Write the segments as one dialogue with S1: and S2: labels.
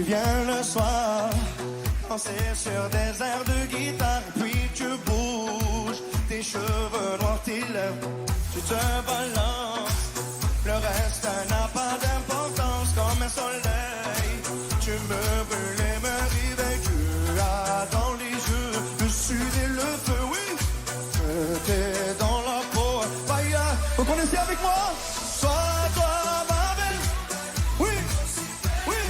S1: viens le soir, danser sur des airs de guitare, puis tu bouges, tes cheveux noirs, tes lèvres, tu te balances. Le reste n'a pas d'importance, comme un soleil. Tu me brûles et me réveilles, tu as dans les yeux le sud et le feu, oui. Je t'ai dans la peau, Baïa, vous connaissez avec moi? Sois toi ma belle, oui, oui.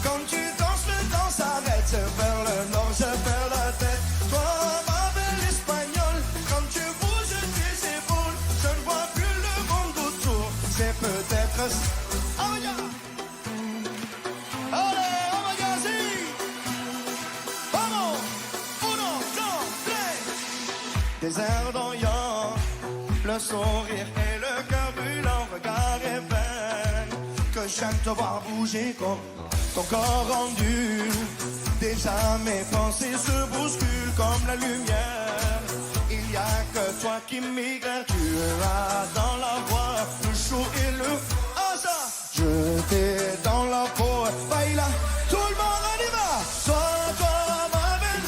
S1: Quand tu danses, le temps s'arrête. Je perds le nord, je perds la tête. Toi ma belle espagnole, quand tu bouges tes épaules, je ne vois plus le monde autour. C'est peut-être... Oh yeah. Allez, oh my God, si. Vamos, uno, dos, tres. Des airs d'Orient, le sourire et le cœur brûlant, regard et peine, que j'aime te voir bouger comme ton corps rendu. Déjà mes pensées se bousculent comme la lumière. Il n'y a que toi qui m'éclaire. Tu as dans la voix le chaud et le... Ah ça, je t'ai dans la peau. Baila, tout le monde on y va. Sois toi ma belle.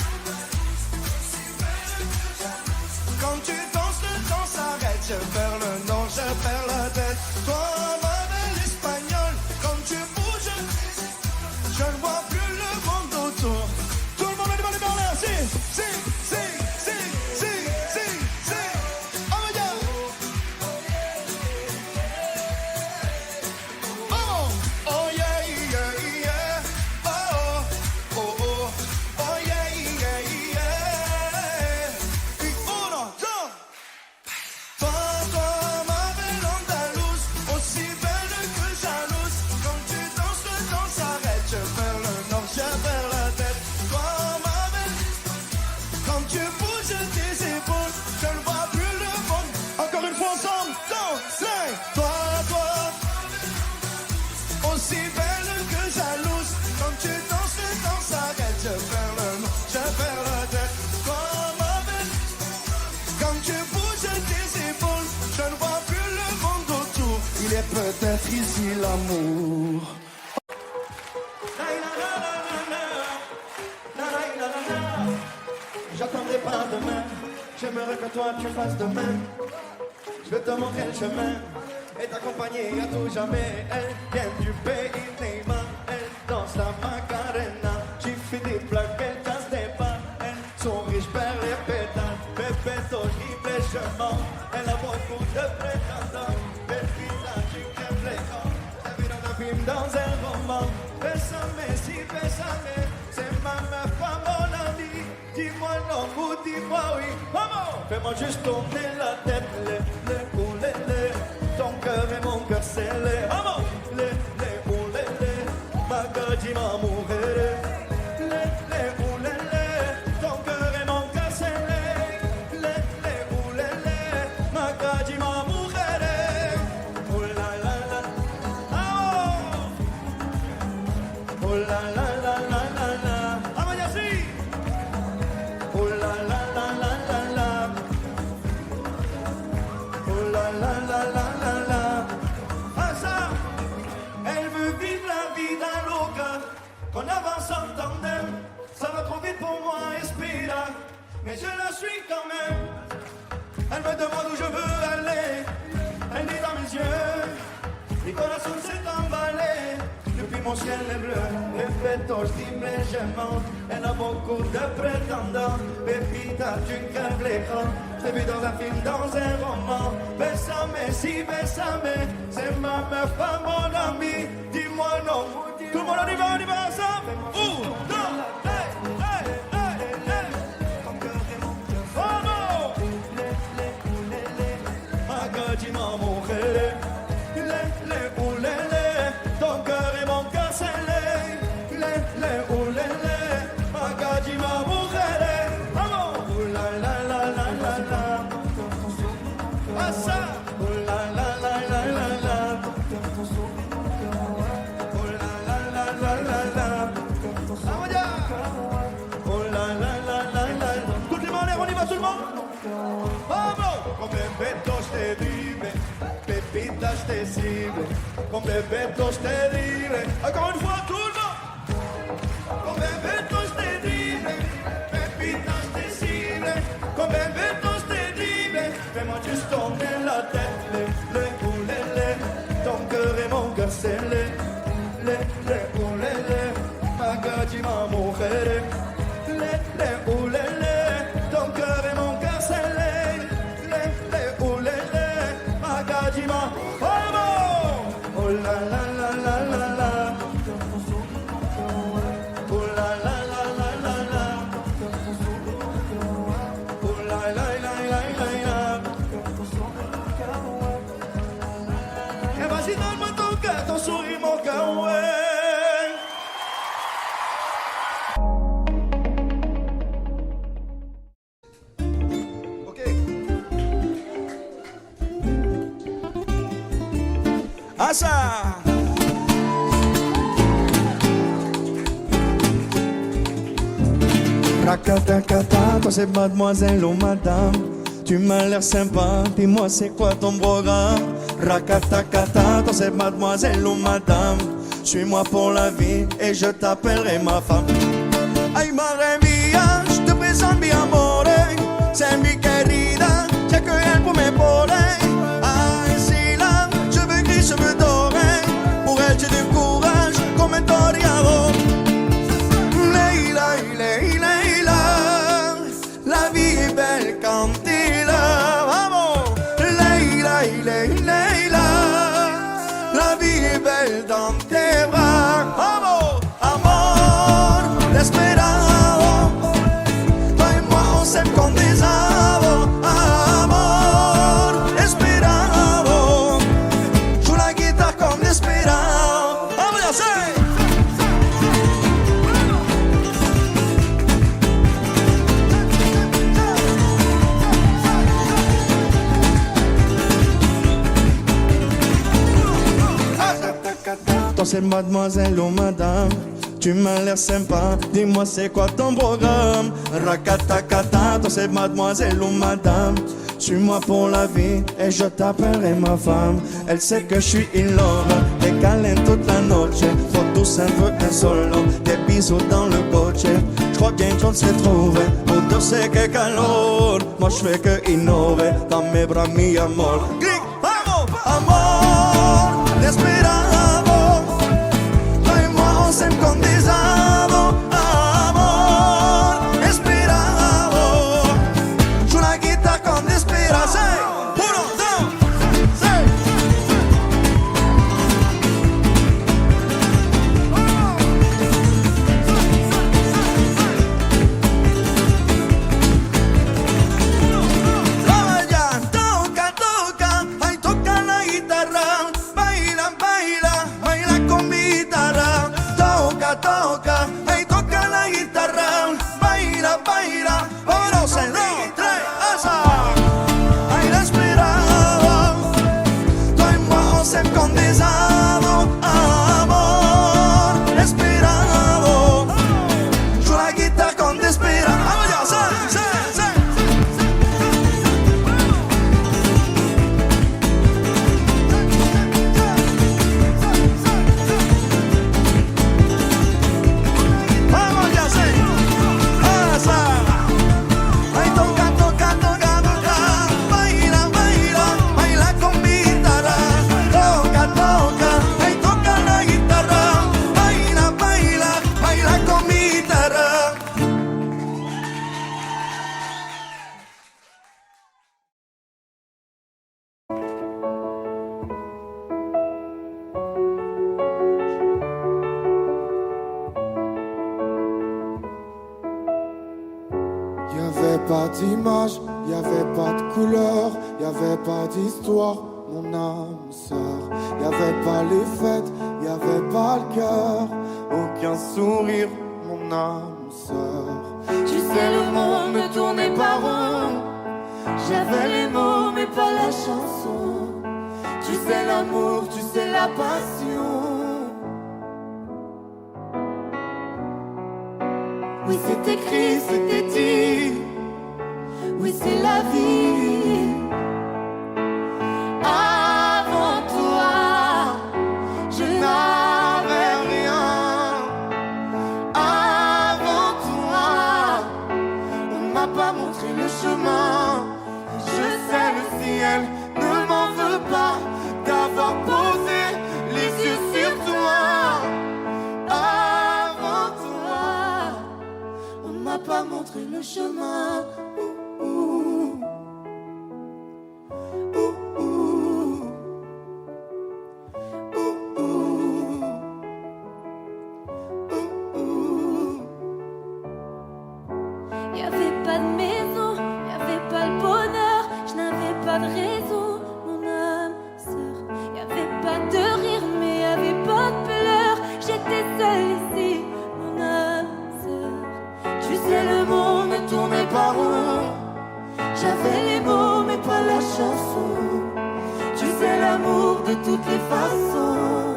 S1: Quand tu danses le temps s'arrête. Je perds le nom, je perds la tête. Toi ma belle espagnole, quand tu bouges, je ne vois plus le monde autour. Tout le monde a les mains en l'air. Si, si, si, si, si, si, si. Oh my God. Oh, oh yeah, yeah, yeah. Oh, oh, oh, oh, oh yeah, yeah, yeah. Y uno, dos. Toi, ma belle Andalouse, aussi belle que jalouse. Quand tu danses, le temps s'arrête. Je perds le nord, je perds la tête. Toi, ma belle, quand tu bouges tes épaules, je ne vois plus le monde. Encore une fois ensemble, danse, toi, aussi belle que jalouse. Quand tu danses, le temps s'arrête. Je perds le nord, je perds la tête. Toi, ma belle, quand tu bouges tes épaules, je ne vois plus le monde autour. Il est peut-être ici l'amour. J'attendrai pas demain, j'aimerais que toi tu fasses de même. Je vais te montrer le chemin et t'accompagner à tout jamais. Elle vient du pays Neymar, elle danse la Macarena. J'ai fait des plaques, elle danse des pas, elle sourit, je perds les pétales. Bébé, horrible, je mens, elle a beaucoup de prétendants. Belle visage, tu crèves l'écran, ta vie dans un film, dans un roman. Bésame, si bésame, c'est ma meuf, pas mon ami. Dis-moi non ou dis-moi oui, vamos. Fais-moi juste tourner la tête, les, ou les. Ton cœur et mon cœur scellé, vamos. Les, ou les, ma gueule, dis-moi mourir. Les, ou les, ton cœur et mon cœur scellé. Les, ou les, ma gueule, dis-moi mourir. Oh la la la, oh. Oh la la la la la la, ah vaya si. Oh la la la la la la. Oh la la la la la la. Ah ça, elle veut vivre la vida loca. Qu'on avance en tandem, ça va trop vite pour moi, Espira. Mais je la suis quand même. Elle me demande où je veux aller. Elle dit dans mes yeux, mi corazón s'est emballé. Depuis mon ciel est bleu, les fêtos légèrement. Elle a beaucoup de prétendants. Pépita, tu crèves l'écran. Je t'ai vu dans un film, dans un roman. Bésame, si bésame, c'est ma meuf, pas mon ami. Dis-moi non, tout le monde on y va ensemble. Non, hey, hey, hey, hey. Oh non. Ma gueule, dis-moi mon relais. Les, ou les, ton cœur et mon cœur scellé. Les, ou les, ma gueule, dis-moi mon relais. Vamos. Oh la la la la la la. Ah ça. Oh la la la la la la. Oh la la la la la la. Ah ouais. Oh la la la la la. Toutes les mains en l'air, on y va tout le monde. Vamos. Con bebetos te vive, pepitas te sirve. Con bebetos te vive. Encore une fois tout le monde. mujeres. Le, ton cœur et mon cœur scellé. Le, Magadima, oh la la la la la la. Oh la la la la la la. Oh la la la la la la. Et vas-y donne-moi ton cœur, ton sourire, mon cœur, ouais. Asa. Rakatakata, toi c'est mademoiselle ou madame. Tu m'as l'air sympa, dis-moi c'est quoi ton programme. Rakatakata, toi c'est mademoiselle ou madame. Suis-moi pour la vie et je t'appellerai ma femme. Ay madre mía, je te présente mi amore. C'est mi querida, j'ai que elle pour m'épauler. Cheveux dorés, pour elle j'ai du courage comme un toriado. Leila, Leila, Leila, la vie est belle quand il a. Vamos, Leila, Leila, Leila, la vie est belle dans tes bras. Vamos, amor, desesperado, toi et moi on s'aime comme des avos. Amor, desesperado, comme l'espérance. Vamos a hacer. Toi c'est mademoiselle ou madame. Tu m'as l'air sympa, dis-moi c'est quoi ton programme. Rakatakata, toi c'est mademoiselle ou madame. Suis-moi pour la vie et je t'appellerai ma femme. Elle sait que je suis in love, des câlins toute la noche. Faut tous un peu un solo, des bisous dans le coche. Je crois bien qu'on s'est trouvé, pour deux c'est que calor. Moi je fais que innover, dans mes bras mi amor. Clic, vamos, amor, desesperado. Toi et moi on s'aime comme des avos. Amor, desesperado. Joue la guitare comme desesperado. Uno, dos, tres. Vaya, toca, toca, ay toca la guitarra. Baila, baila, baila con mi guitarra. Toca, toca, ay toca la guitarra. Baila, baila, uno, se dos, tres, asa. Ay desesperado, toi et moi on s'aime comme des avos. Amor, desesperado. Joue la guitare comme desesperado. Vamos ya, se. Vamos ya, se. Asa. Ay toca, toca, toca, toca. Baila, baila, baila con mi guitarra. Toca, toca, ay toca la guitarra. Baila, baila, baila con mi guitarra.
S2: Y'avait pas d'image, y'avait pas de couleur, y'avait pas d'histoire, mon âme sœur. Y'avait pas les fêtes, y'avait pas le cœur, aucun sourire, mon âme sœur.
S3: Tu sais, le monde ne tournait pas rond. J'avais les mots, mais pas la chanson. Tu sais, l'amour, tu sais, la passion. Oui, c'est écrit, c'était dit. Oui, c'est la vie. Avant toi, je n'avais rien. Avant toi, on m'a pas montré le chemin. Je sais, le ciel ne m'en veut pas d'avoir posé les yeux sur toi. Avant toi. m'a pas montré le chemin.
S4: Y'avait pas de maison, y'avait pas le bonheur, je n'avais pas de réseau, mon âme sœur. Y'avait pas de rire, mais y'avait pas de pleurs, j'étais seule ici, mon âme sœur.
S3: Tu sais, le monde ne tournait pas rond. J'avais les mots, mais pas la chanson. Tu sais, l'amour de toutes les façons.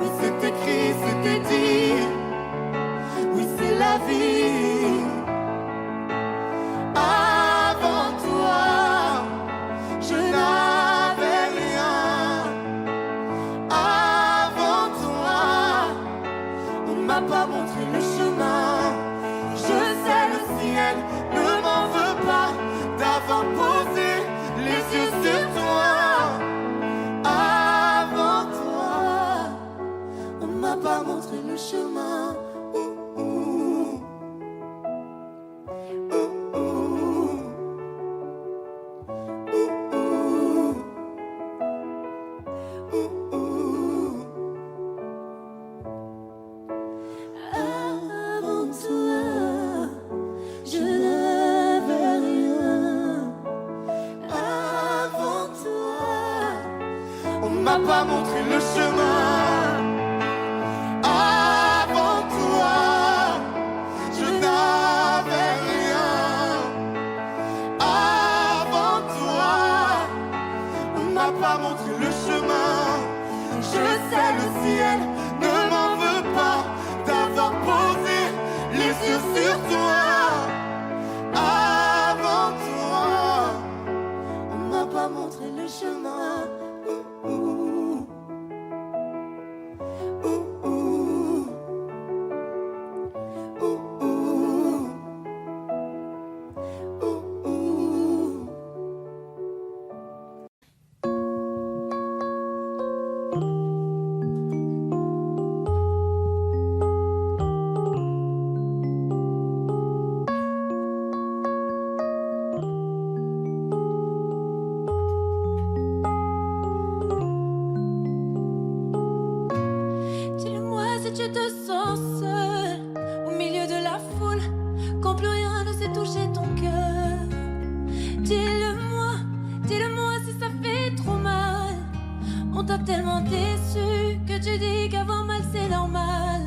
S3: Oui, c'est écrit, c'était dit. Oui, c'est la vie. Avant toi, je n'avais rien. Avant toi, on ne m'a pas montré le chemin. Je sais, le ciel ne m'en veut pas d'avoir posé les yeux sur toi. Avant toi, on ne m'a pas montré le chemin.
S4: Avant toi, je n'avais rien.
S3: Avant toi, on ne m'a pas montré le chemin. Avant toi, je n'avais rien. Avant toi, on ne m'a pas montré le chemin. Je sais, le ciel ne m'en veut pas d'avoir posé les yeux sur toi. Avant toi, on ne m'a pas montré le chemin.
S4: Dis-le-moi si tu te sens seul au milieu de la foule, quand plus rien ne sait toucher ton cœur. Dis-le-moi si ça fait trop mal. On t'a tellement déçu que tu dis qu'avoir mal c'est normal.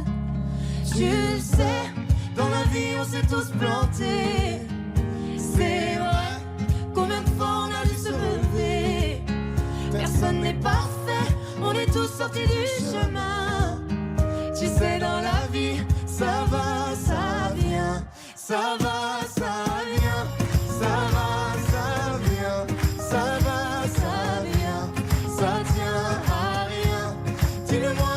S3: Tu le sais, dans la vie on s'est tous plantés. C'est vrai, combien de fois on a dû se relever. Personne n'est parfait, on est tous sortis du chemin. Tu sais, dans la vie, ça va, ça vient. Ça va, ça vient. Ça va, ça vient. Ça va, ça vient. Ça tient à rien. Dis-le-moi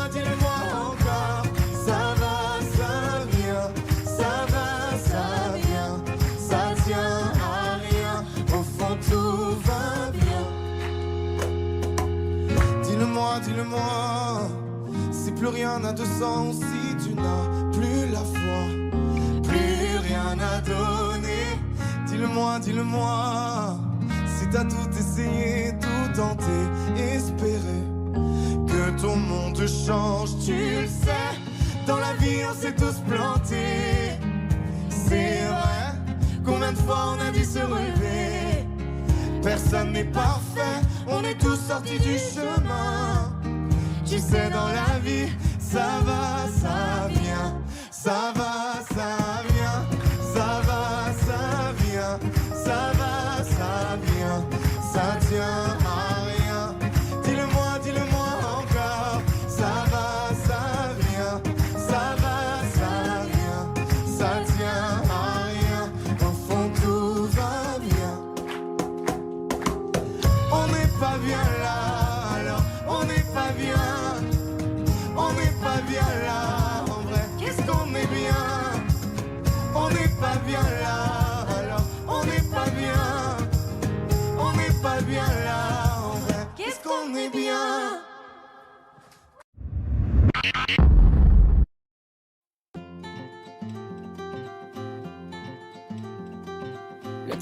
S3: encore. Ça va, ça vient. Ça va, ça vient. Ça tient à rien. Au fond, tout va bien. Dis-le-moi, si plus rien n'a de sens, si tu n'as plus la foi, plus rien à donner. Dis-le-moi, si t'as tout essayé, tout tenté, espéré que ton monde change. Tu le sais, dans la vie on s'est tous plantés. C'est vrai, combien de fois on a dû se relever. Personne n'est parfait, on est tous sortis du chemin. Tu sais, dans la vie, ça va, ça vient. Ça va, ça vient. Ça va, ça vient. Ça va, ça vient. Ça tient à rien. Dis-le-moi encore. Ça va, ça vient. Ça va, ça vient. Ça tient à rien. Au fond, tout va bien. On n'est pas bien là, alors on n'est pas bien. On n'est pas bien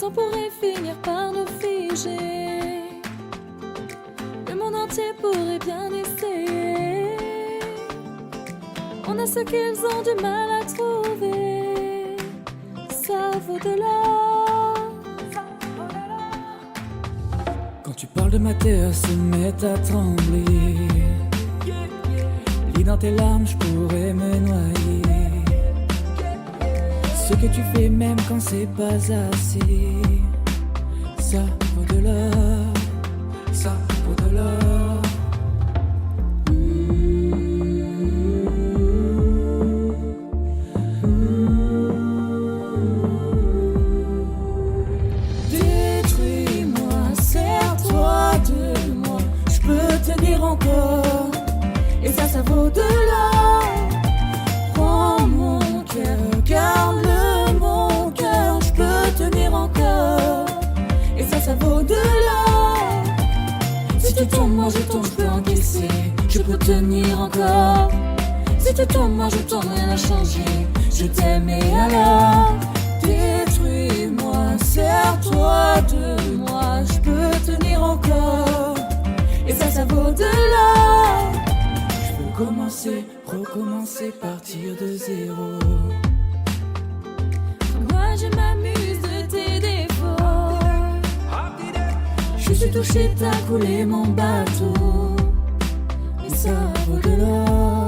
S4: temps pourrait finir par nous figer. Le monde entier pourrait bien essayer. On a ce qu'ils ont du mal à trouver. Ça vaut de l'or.
S5: Quand tu parles de ma terre se met à trembler. Lis dans tes larmes, je pourrais me noyer. Ce que tu fais même quand c'est pas assez, ça vaut de l'or, ça vaut de l'or.
S4: Détruis-moi, serre-toi de moi, je peux tenir encore, et ça vaut de l'or. Prends mon cœur, garde-le mon cœur, je peux tenir encore, et ça vaut de l'or. Si tu tombes, moi je tombe, je peux encaisser, je peux tenir encore. Si tu tombes, moi je tombe, rien n'a changé, je t'aime et alors. Détruis-moi, serre-toi de moi, je peux tenir encore, et ça vaut de l'or.
S5: Je peux commencer, recommencer, partir de zéro.
S4: Moi je m'amuse de tes défauts. Je suis touché, t'as coulé mon bateau, et ça vaut de l'or.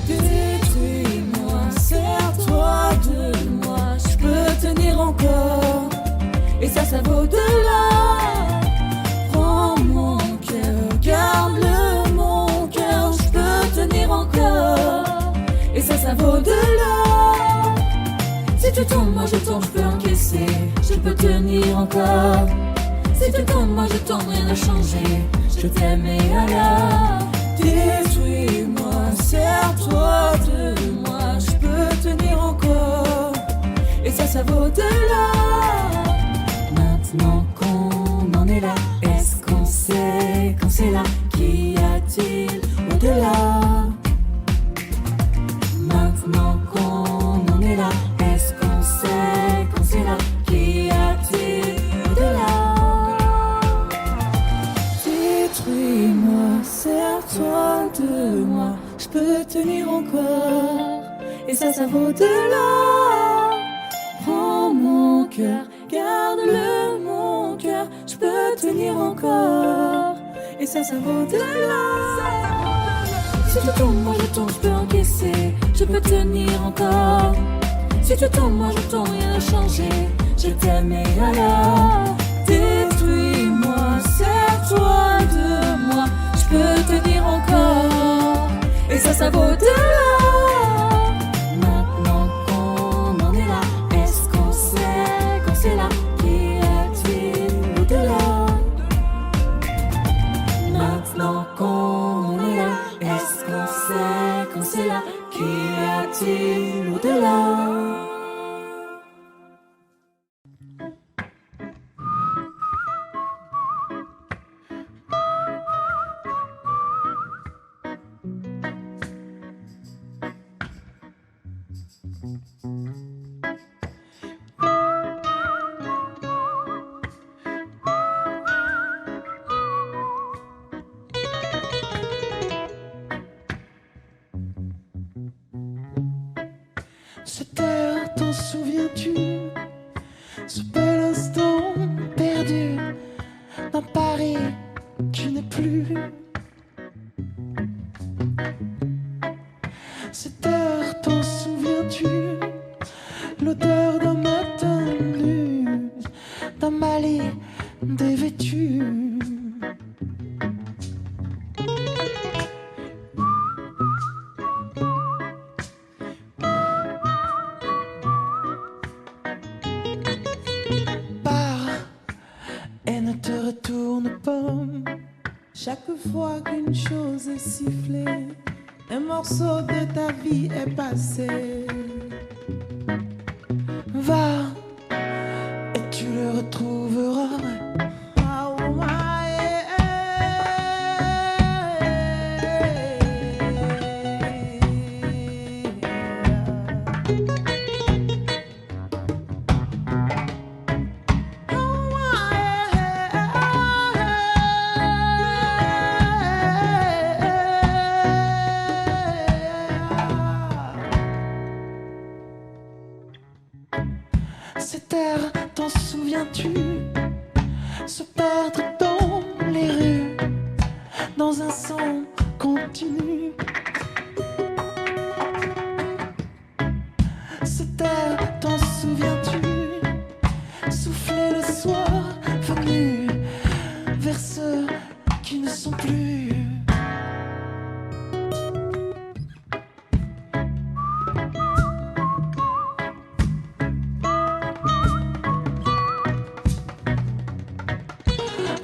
S4: Détruis-moi, serre-toi de moi, je peux tenir encore, et ça vaut de l'or. Prends mon cœur, garde-le mon cœur, je peux tenir encore, et ça vaut de l'or. Si tu tombes, moi je tombe, je peux encaisser, je peux tenir encore. Si tu tombes, moi je tombe, rien n'a changé, je t'aime et alors. Détruis-moi, serre-toi de moi, je peux tenir encore, et ça vaut de l'or. Maintenant qu'on en est là, est-ce qu'on sait quand c'est là? Qu'y a-t-il au-delà? Maintenant qu'on en est là, est-ce qu'on sait quand c'est là? Qu'y a-t-il au-delà? Détruis-moi, serre-toi de moi, je peux tenir encore, et ça vaut de l'or. Prends mon cœur, garde-le mon cœur, je peux tenir encore, et ça vaut de l'or. Si tu tombes, moi je tombe, je peux encaisser, je peux tenir encore. Si tu tombes, moi je tombe, rien n'a changé, je t'aime et alors. Détruis-moi, serre-toi de moi, je peux tenir encore, et ça vaut de l'or. Maintenant qu'on en est là, est-ce qu'on sait quand c'est là? Qu'y a-t-il au-delà? Maintenant qu'on en est là, est-ce qu'on sait quand c'est là? Qu'y a-t-il au-delà?
S3: Cette heure, t'en souviens-tu? Ce bel instant perdu dans Paris qui n'est plus. Cette heure, t'en souviens-tu? L'odeur d'un matin nu, d'un Mali dévêtu.
S6: Chaque fois qu'une chose est sifflée, un morceau de ta vie est passé.
S3: Va et tu le retrouveras.
S6: Ah, ouais, Cette terre, t'en souviens-tu? Se perdre dans les rues, dans un son continu. Cette terre, t'en souviens-tu? Souffler le soir venu vers ceux qui ne sont plus.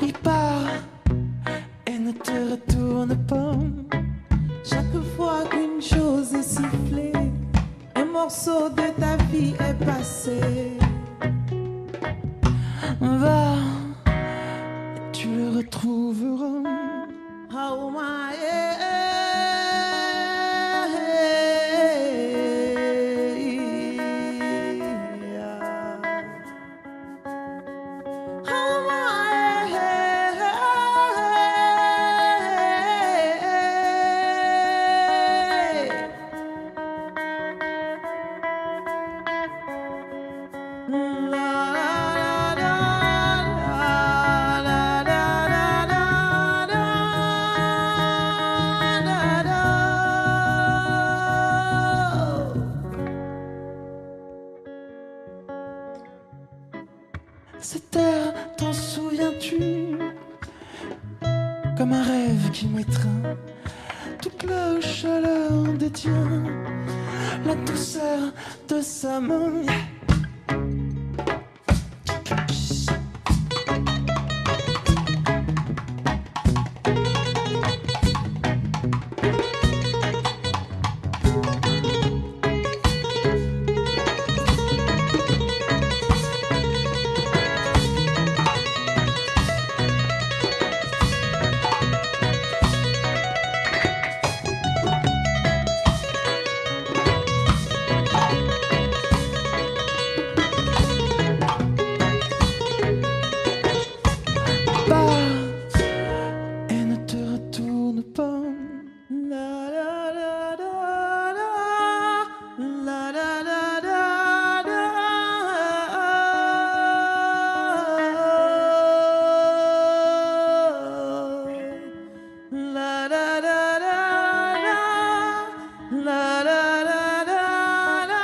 S6: Il part et ne te retourne pas. Chaque fois qu'une chose est sifflée, un morceau de ta vie est passé. Va, et tu le retrouveras. Oh my, Cette terre, t'en souviens-tu? Comme un rêve qui m'étreint, toute la chaleur détient la douceur de sa main. Et ne te retourne pas. La la la la la la la la la la. La la la la la la la la la.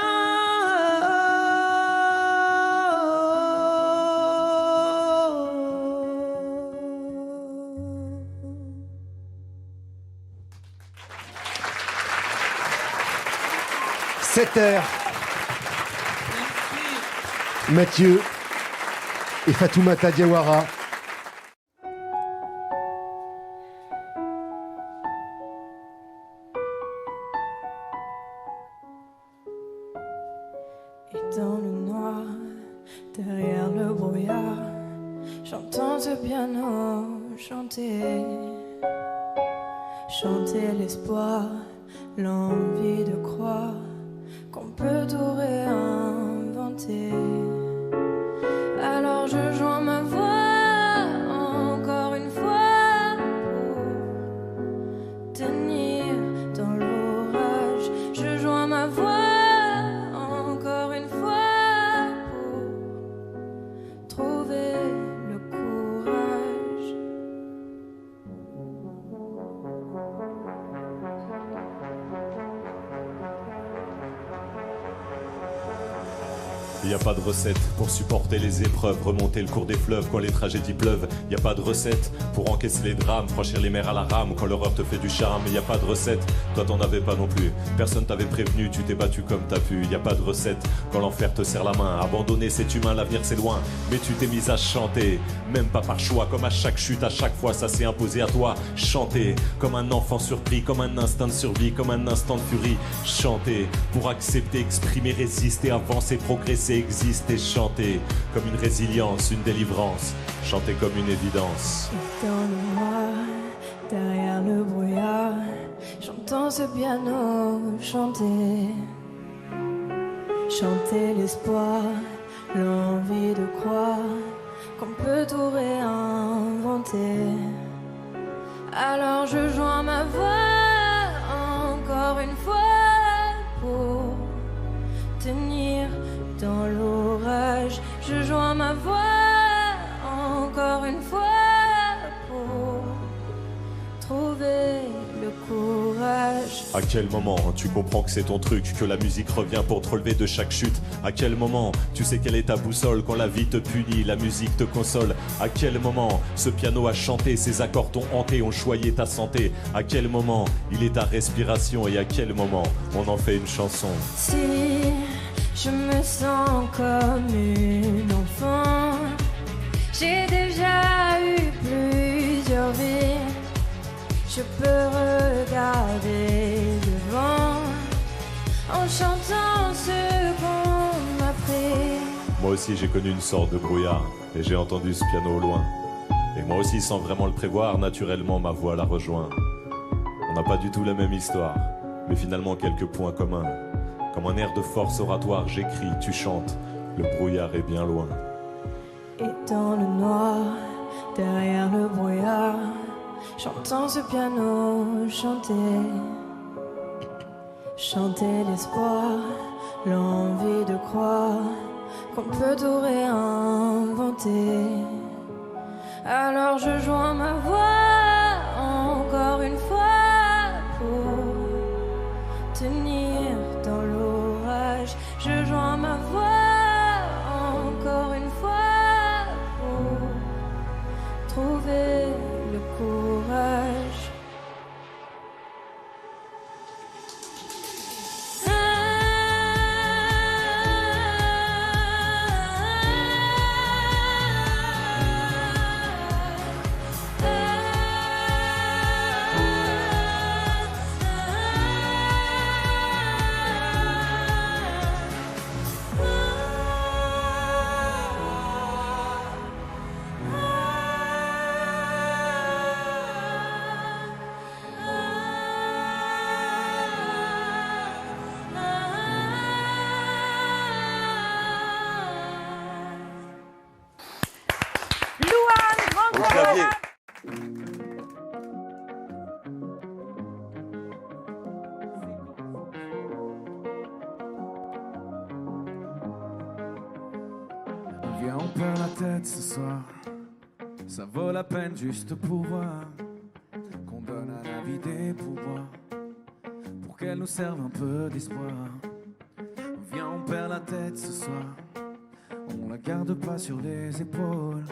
S7: Cette heure. Mathieu et Fatoumata Diawara.
S5: Et dans le noir, derrière le brouillard, j'entends ce piano chanter. Chanter l'espoir, l'envie de croire qu'on peut tout réinventer. Alors je joins ma voix encore une fois pour tenir dans l'orage. Je joins ma voix encore une fois pour trouver le courage.
S8: Y a pas de recette pour supporter les épreuves, remonter le cours des fleuves quand les tragédies pleuvent. Y a pas de recette pour encaisser les drames, franchir les mers à la rame quand l'horreur te fait du charme. Y a pas de recette, toi t'en avais pas non plus. Personne t'avait prévenu, tu t'es battu comme t'as pu. Y a pas de recette quand l'enfer te serre la main. Abandonner c'est humain, l'avenir c'est loin. Mais tu t'es mise à chanter, même pas par choix. Comme à chaque chute, à chaque fois ça s'est imposé à toi. Chanter comme un enfant surpris, comme un instinct de survie, comme un instant de furie. Chanter pour accepter, exprimer, résister, avancer, progresser, exister, chanter comme une résilience, une délivrance, chanter comme une évidence.
S5: Dans le noir, derrière le brouillard, j'entends ce piano chanter. Chanter l'espoir, l'envie de croire qu'on peut tout réinventer. Alors je joins ma voix encore une fois pour tenir dans l'orage.
S4: l'orage. Je joins ma voix encore une fois pour trouver le courage.
S8: À quel moment tu comprends que c'est ton truc, que la musique revient pour te relever de chaque chute? À quel moment tu sais quelle est ta boussole quand la vie te punit, la musique te console? À quel moment ce piano a chanté, ses accords t'ont hanté, ont choyé ta santé? À quel moment il est ta respiration et à quel moment on en fait une chanson?
S4: Si je me sens comme une enfant, j'ai déjà eu plusieurs vies. Je peux regarder devant en chantant ce qu'on m'a pris.
S8: Moi aussi j'ai connu une sorte de brouillard et j'ai entendu ce piano au loin. Et moi aussi sans vraiment le prévoir, naturellement ma voix la rejoint. On n'a pas du tout la même histoire, mais finalement quelques points communs. Comme un air de force oratoire, j'écris, tu chantes, le brouillard est bien loin.
S4: Et dans le noir, derrière le brouillard, j'entends ce piano chanter. Chanter l'espoir, l'envie de croire qu'on peut tout réinventer. Alors je joins ma voix encore une fois pour tenir dans l'orage. Je joins ma voix encore une fois pour trouver le courage.
S9: Viens, on perd la tête ce soir. Ça vaut la peine juste pour voir qu'on donne à la vie des pouvoirs pour qu'elle nous serve un peu d'espoir. Viens, on perd la tête ce soir. On la garde pas sur les épaules,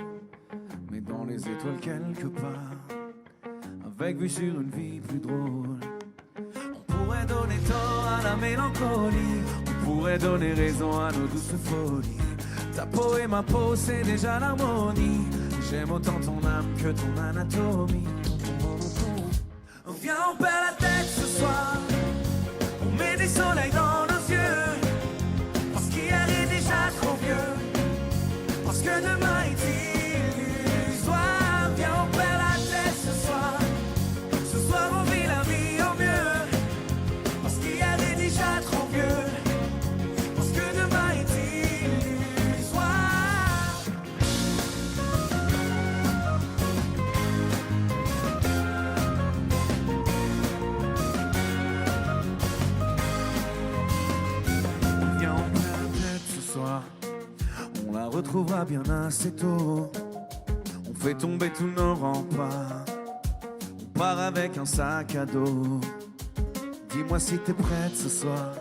S9: mais dans les étoiles quelque part, avec vue sur une vie plus drôle. On pourrait donner tort à la mélancolie, on pourrait donner raison à nos douces folies. Ta peau et ma peau, c'est déjà l'harmonie. J'aime autant ton âme que ton anatomie. Viens, on perd la tête ce soir. On met des soleils dans nos yeux. Parce qu'hier est déjà trop vieux. Parce que demain est illusoire. Viens, on perd la tête ce soir. Ce soir, on vit la vie au mieux. Parce qu'hier est déjà trop vieux. Parce que demain est illusoire. On la retrouvera bien assez tôt. On fait tomber tous nos remparts. On part avec un sac à dos. Dis-moi si t'es prête ce soir.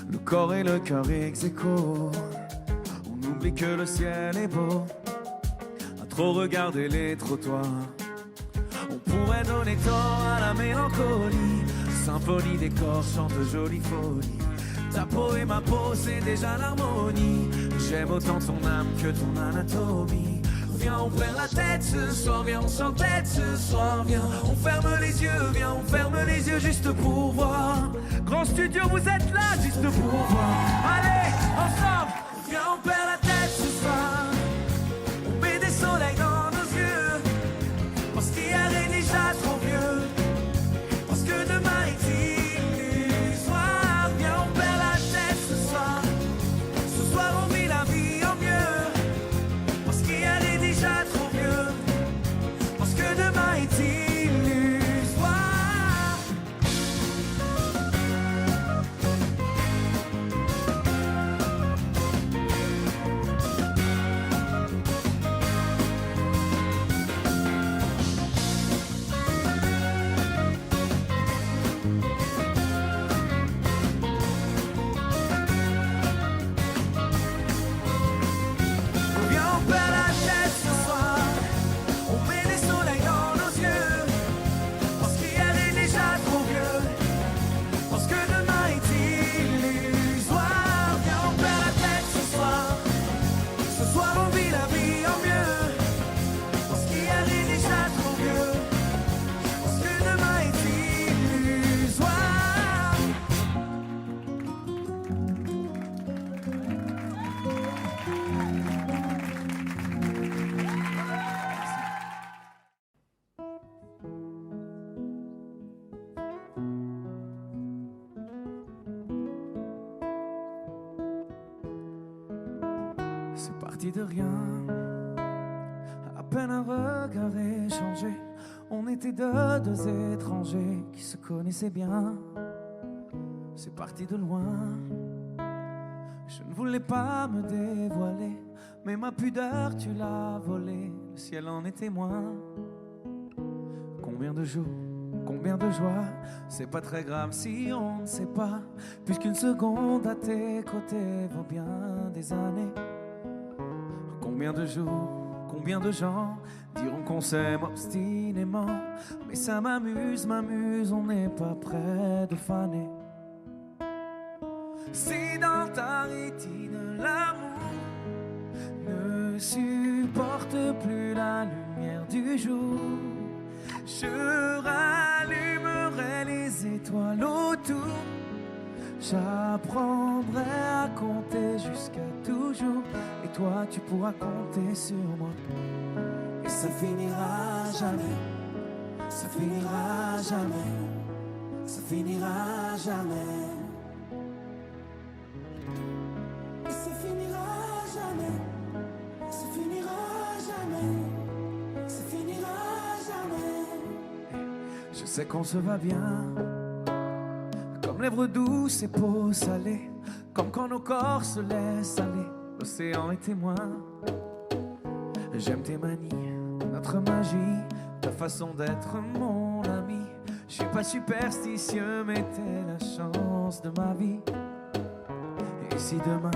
S9: Le corps et le cœur ex aequo. On oublie que le ciel est beau. À trop regarder les trottoirs. On pourrait donner tort à la mélancolie. Symphonie des corps chante jolie folie. Ta peau et ma peau, c'est déjà l'harmonie. J'aime autant ton âme que ton anatomie. Viens, on perd la tête ce soir. Viens, on s'entête ce soir. Viens, on ferme les yeux. Viens, on ferme les yeux juste pour voir. Grand studio, vous êtes là juste pour voir. Allez, ensemble. Viens, on perd la tête ce soir. On met des soleils dans nos yeux. Parce qu'hier est déjà trop vieux. Parce que demain est illusoire. Viens, on perd la tête ce soir. Ce soir, on vit la vie au mieux. Parce qu'hier est déjà trop vieux. Parce que demain est illusoire. parti de rien. À peine un regard échangé, on était deux étrangers qui se connaissaient bien. C'est parti de loin. Je ne voulais pas me dévoiler, mais ma pudeur tu l'as volée. Le ciel en est témoin. Combien de jours, combien de joies, c'est pas très grave si on ne sait pas, puisqu'une seconde à tes côtés vaut bien des années. Combien de jours, combien de gens diront qu'on s'aime obstinément, mais ça m'amuse, on n'est pas près de faner. Si dans ta rétine l'amour ne supporte plus la lumière du jour, je rallumerai les étoiles autour. J'apprendrai à compter jusqu'à toujours, et toi tu pourras compter sur moi. Et ça finira jamais, ça finira jamais, ça finira jamais. Et ça finira jamais, ça finira jamais, ça finira jamais. Je sais qu'on se va bien, comme lèvres douces et peau salée, comme quand nos corps se laissent aller, l'océan est témoin. J'aime tes manies, notre magie, ta façon d'être mon ami. Je suis pas superstitieux, mais t'es la chance de ma vie. Et si demain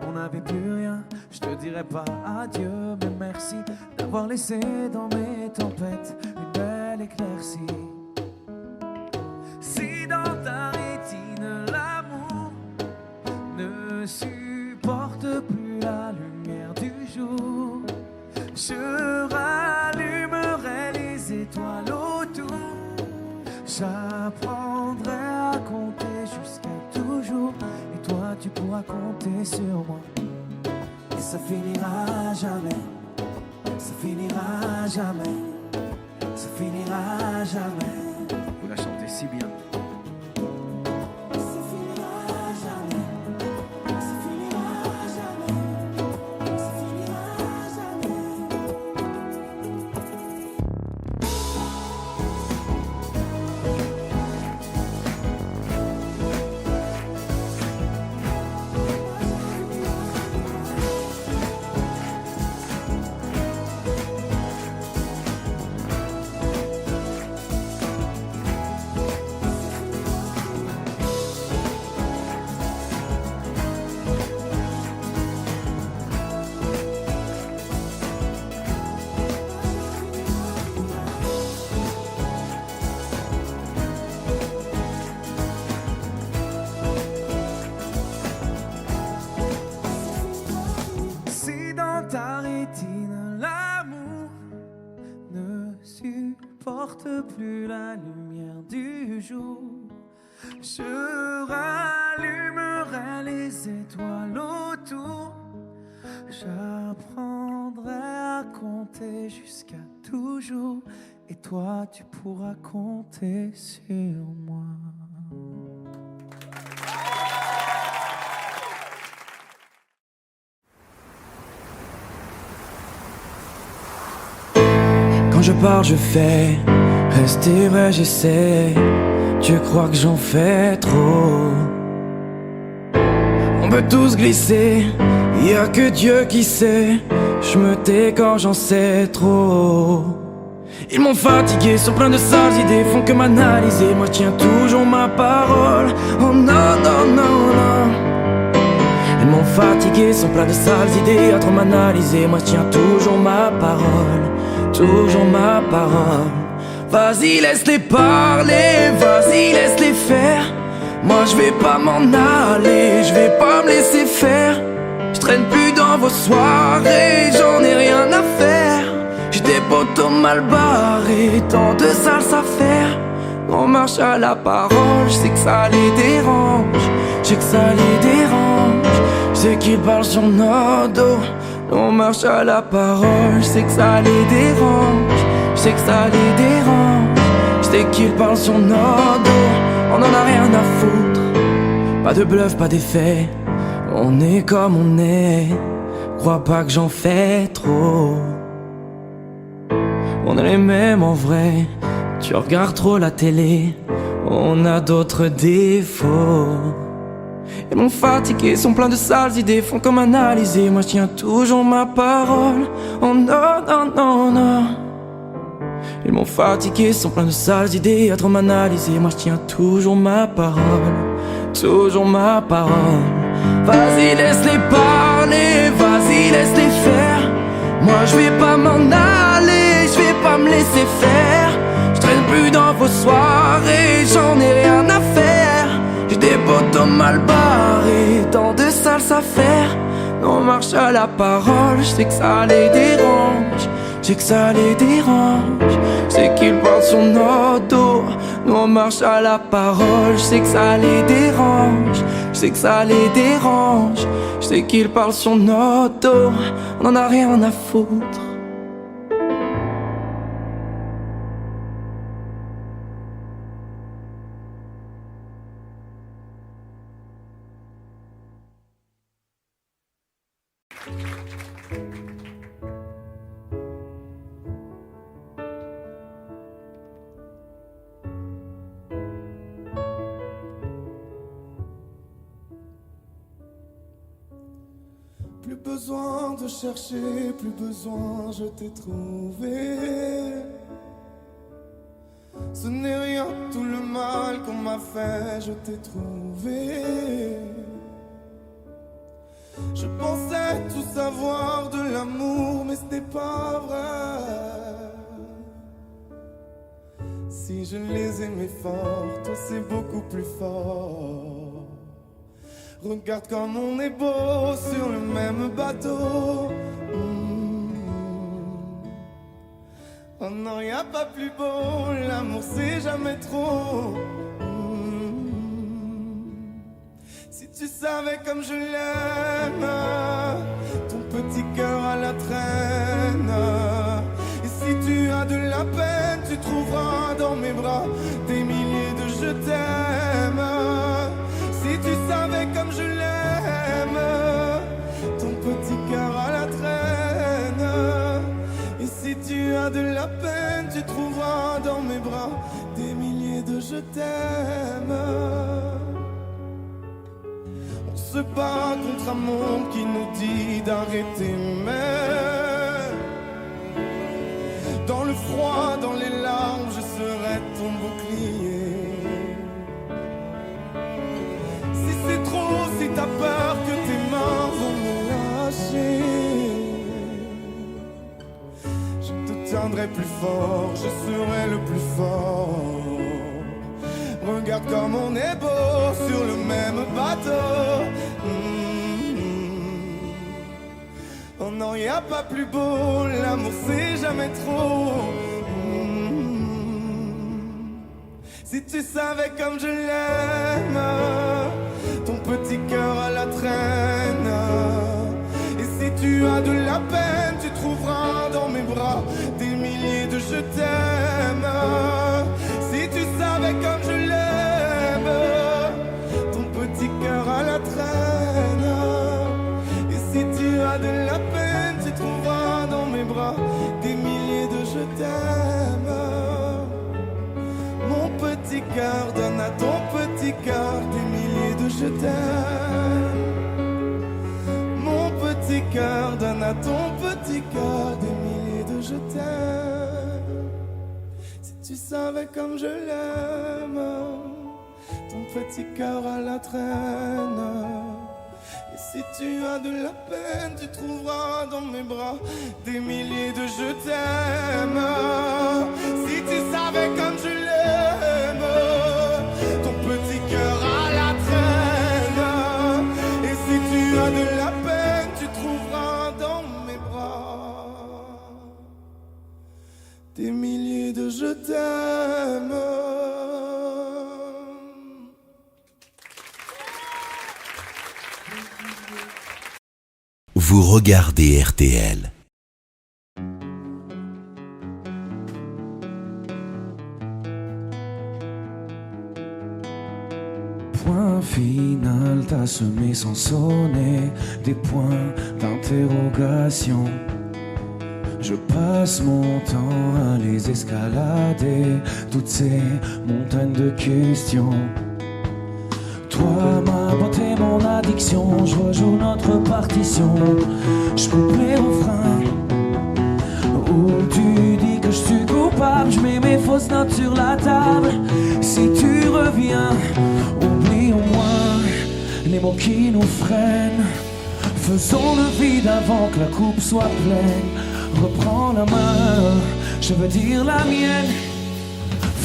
S9: on n'avait plus rien, je te dirais pas adieu, mais merci d'avoir laissé dans mes tempêtes une belle éclaircie. Si dans ta rétine l'amour ne supporte plus la lumière du jour, je rallumerai les étoiles autour. J'apprendrai à compter jusqu'à toujours, et toi tu pourras compter sur moi. Et ça finira jamais, ça finira jamais, ça finira jamais. Vous la chantez si bien. Ça finira jamais, ça finira jamais, ça finira jamais. Si dans ta rétine l'amour ne supporte plus la lumière du jour, je rallumerai les étoiles autour. J'apprendrai à compter jusqu'à toujours, et toi tu pourras compter sur moi.
S5: Quand je parle, je fais. Rester vrai, j'essaie. Tu crois que j'en fais trop? On peut tous glisser, y a que Dieu qui sait. Je me tais quand j'en sais trop. Ils m'ont fatigué, sont pleins de sales idées, font que m'analyser. Moi je tiens toujours ma parole. Oh non, non, non, non. Ils m'ont fatigué, sont pleins de sales idées, à trop m'analyser. Moi je tiens toujours ma parole, toujours ma parole. Vas-y laisse-les parler, vas-y laisse-les faire. Moi je vais pas m'en aller, je vais pas me laisser faire. Je traîne plus dans vos soirées, j'en ai rien à faire. J'ai des potos mal barrés, tant de salles à faire. On marche à la parole, je sais que ça les dérange, je sais que ça les dérange. Je sais qu'ils parlent sur nos dos. On marche à la parole, je sais que ça les dérange, je sais que ça les dérange. Je sais qu'ils parlent sur nos dos. On en a rien à foutre, pas de bluff, pas d'effet. On est comme on est, crois pas que j'en fais trop. On est les mêmes en vrai, tu regardes trop la télé, on a d'autres défauts. Ils m'ont fatigué, sont pleins de sales idées, font comme analyser. Moi je tiens toujours ma parole. Oh non, non, non, non. Ils m'ont fatigué, sont pleins de sales idées, à trop m'analyser. Moi je tiens toujours ma parole, toujours ma parole. Vas-y laisse-les parler, vas-y laisse-les faire. Moi je vais pas m'en aller, je vais pas me laisser faire. Je traîne plus dans vos soirées, j'en ai rien à faire. J'ai des potos mal barrés, tant de sales affaires. Nous on marche à la parole, je sais que ça les dérange, je sais que ça les dérange. Je sais qu'ils parlent sur notre dos, nous on marche à la parole. Je sais que ça les dérange, je sais que ça les dérange. Je sais qu'ils parlent sur notre dos, on en a rien à foutre.
S3: Plus besoin de chercher, plus besoin, je t'ai trouvé. Ce n'est rien, tout le mal qu'on m'a fait, je t'ai trouvé. Je pensais tout savoir de l'amour, mais ce n'est pas vrai. Si je les aimais fort, toi c'est beaucoup plus fort. Regarde comme on est beau sur le même bateau. Oh non, y a pas plus beau, l'amour c'est jamais trop. Si tu savais comme je l'aime, ton petit cœur à la traîne. Et si tu as de la peine, tu trouveras dans mes bras des milliers de je t'aime. Si tu savais comme je l'aime, ton petit cœur à la traîne. Et si tu as de la peine, tu trouveras dans mes bras des milliers de je t'aime. On se bat contre un monde qui nous dit d'arrêter, mais dans le froid, dans les larmes, je serai ton bouclier. C'est trop si t'as peur que tes mains vont me lâcher. Je te tiendrai plus fort, je serai le plus fort. Regarde comme on est beau sur le même bateau. Oh non, y a pas plus beau, l'amour c'est jamais trop. Si tu savais comme je l'aime, ton petit cœur à la traîne. Et si tu as de la peine, tu trouveras dans mes bras des milliers de je t'aime. Si tu savais comme je l'aime, ton petit cœur à la traîne. Et si tu as de la peine, tu trouveras dans mes bras des milliers de je t'aime. Mon petit cœur donne à ton petit cœur des milliers de je t'aime. Mon petit cœur donne à ton petit cœur des milliers de je t'aime. Si tu savais comme je l'aime, ton petit cœur à la traîne. Et si tu as de la peine, tu trouveras dans mes bras des milliers de je t'aime. Si tu savais comme je l'aime, ton petit cœur à la traîne. Et si tu as de la peine, tu trouveras dans mes bras des milliers de je t'aime.
S10: Vous regardez RTL.
S5: Point final, t'as semé sans sonner des points d'interrogation. Je passe mon temps à les escalader, toutes ces montagnes de questions. Toi, ma beauté, mon addiction, je rejoue notre partition. Je coupe les refrains où tu dis que je suis coupable. Je mets mes fausses notes sur la table. Si tu reviens, oublie au moins les mots qui nous freinent. Faisons le vide avant que la coupe soit pleine. Reprends la main, je veux dire la mienne.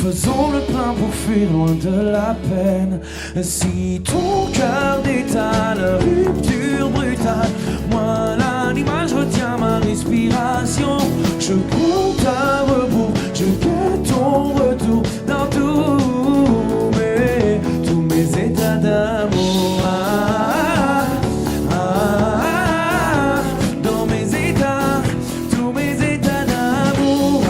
S5: Faisons le plein pour fuir loin de la peine. Si ton cœur détale, rupture brutale, moi l'animal, je retiens ma respiration. Je compte à rebours, je guette ton retour dans tous mes états d'amour. Dans mes états, tous mes états d'amour.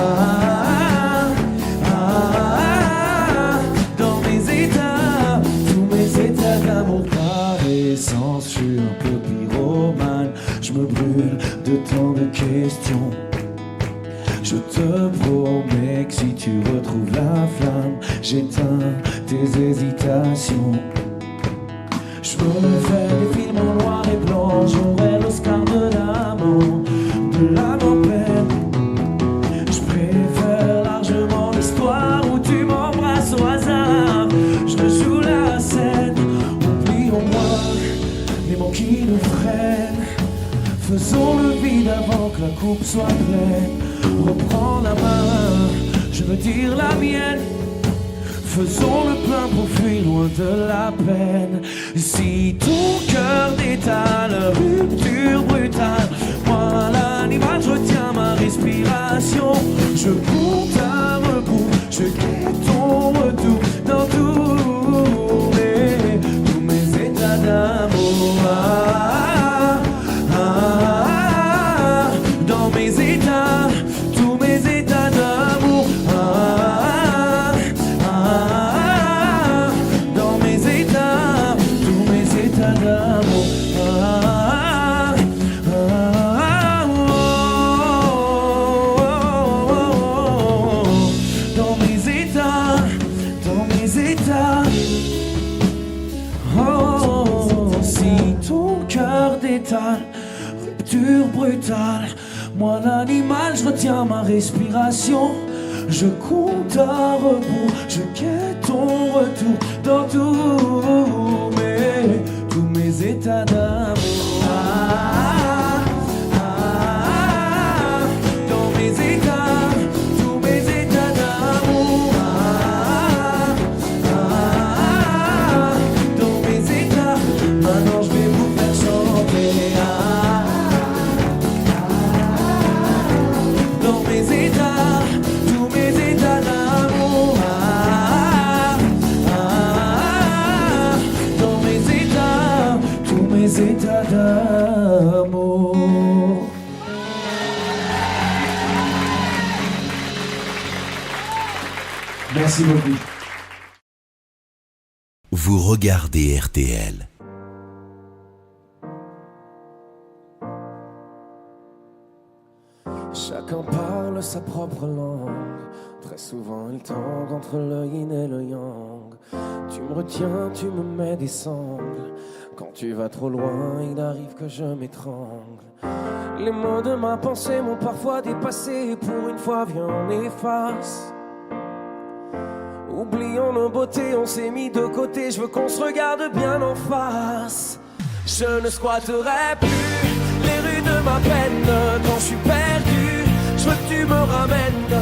S5: Dans mes états, tous mes états d'amour. Par essence, je suis un peu pyromane. Je me brûle de tant de questions. Je te promets que si tu retrouves la flamme, j'éteins tes hésitations. Je me fais des films en noir et blanc, j'aurai l'Oscar de l'amour, de l'âme en peine. Je préfère largement l'histoire où tu m'embrasses au hasard. Je rejoue la scène, oublie au moins les mots qui nous freinent. Faisons le vide avant que la coupe soit pleine. Reprends la main, je veux dire la mienne. Faisons le plein pour fuir loin de la peine. Si ton cœur détale, rupture brutale, moi l'animal, je retiens ma respiration. Je compte à rebours, je guette ton retour dans tous mes états d'amour. Dans mes états, tous mes états d'amour. Dans mes états, tous mes états d'amour. Dans mes états, oh, si ton cœur détale, rupture brutale, moi l'animal, je retiens ma respiration. Je compte à rebours, je guette ton retour dans tous mes états d'amour. Dans mes états, tous mes états d'amour. Dans mes états, maintenant je vais vous faire chanter. Dans mes états, tous mes états d'amour. Dans mes états, tous mes états d'amour. Merci beaucoup.
S10: Vous regardez RTL.
S5: Chacun parle sa propre langue. Très souvent il tangue entre le yin et le yang. Tu me retiens, tu me mets des sangles. Quand tu vas trop loin, il arrive que je m'étrangle. Les mots de ma pensée m'ont parfois dépassé. Et pour une fois, viens, on efface. Oublions nos beautés, on s'est mis de côté. Je veux qu'on se regarde bien en face. Je ne squatterai plus les rues de ma peine. Quand je suis perdu, je veux que tu me ramènes.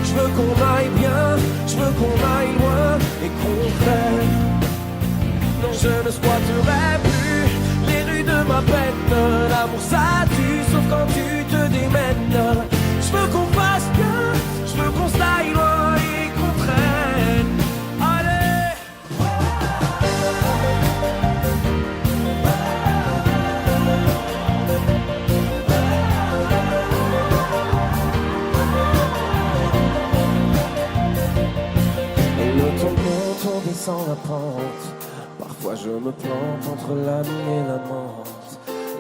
S5: Je veux qu'on aille bien, je veux qu'on aille loin et qu'on freine. Non, je ne squatterai plus les rues de ma peine. L'amour ça tue, sauf quand tu te démènes. Je veux qu'on fasse bien, je veux qu'on s'aille loin et qu'on traîne. Allez! Et le temps monte, on descend la pente. Parfois je me plante entre la nuit et la menthe.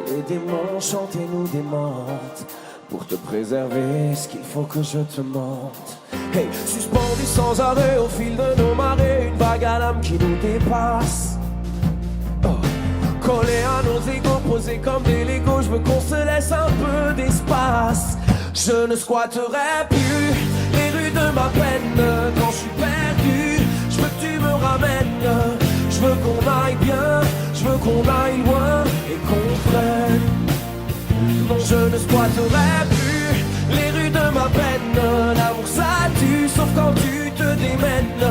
S5: Les démons chantent et nous démentent. Pour te préserver, est-ce qu'il faut que je te mente? Hey, suspendu sans arrêt au fil de nos marées, une vague à l'âme qui nous dépasse. Oh. Collé à nos égos, posés comme des Legos, je veux qu'on se laisse un peu d'espace. Je ne squatterai plus les rues de ma peine. Quand je suis perdu, je veux que tu me ramènes. Je veux qu'on aille bien, je veux qu'on aille loin et qu'on prenne. Non, je ne squatterai plus les rues de ma peine. L'amour ça tue, sauf quand tu te démènes.